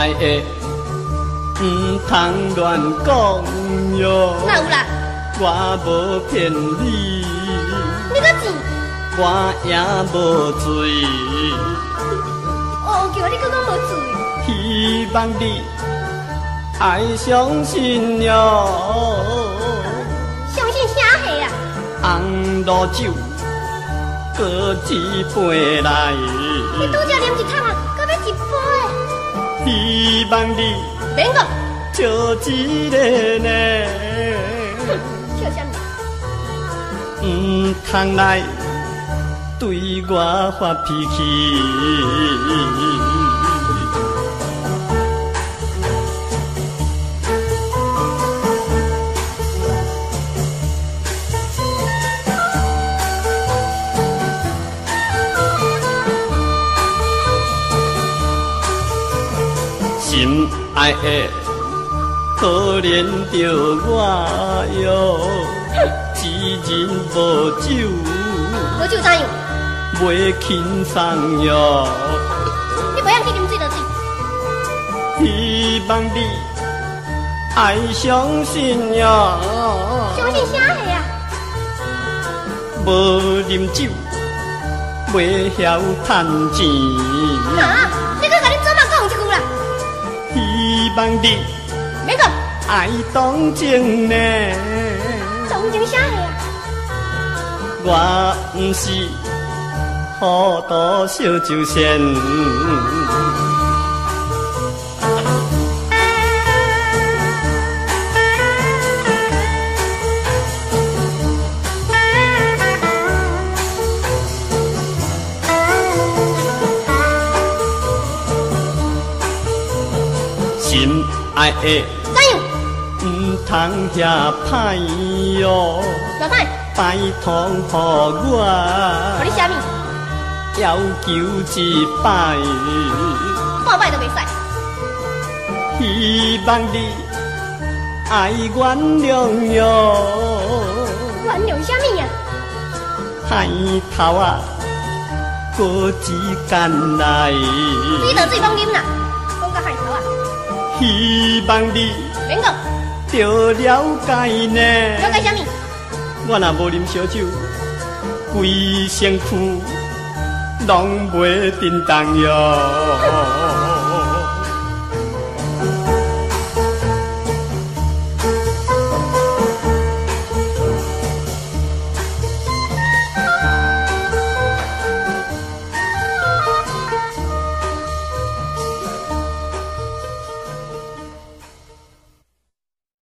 爱的，唔通乱讲哟。哪有啦？我无骗你，你个钱，我也无罪。哦，叫你搁讲无罪。希望你爱相信哟。相信啥货啊？红路酒，搁一杯来。你拄则啉一桶啊，搁要一杯。希望你免讲，笑一个呢。笑啥物？唔通来对我发脾气。心爱的，可怜着我哟，一人无酒，无酒怎样？袂轻松哟。你袂晓去啉水就水。希望你爱相信哟。相信啥货啊？无啉酒，袂晓趁钱。啊！你搁甲恁祖妈讲一句啦。希望你免讲，爱动情呢。动情啥货啊？我不是糊涂小酒仙。心爱的，怎样？唔通遐歹哟。老太，拜托予我，互你啥物？要求一摆，半摆都袂使。希望你爱原谅哟。原谅啥物啊？海头啊，过一间来。水倒水拢啉啦，讲到海头啊。希望你免讲，着了解呢。了解啥物？我若无啉烧酒，规身躯拢袂振动哟。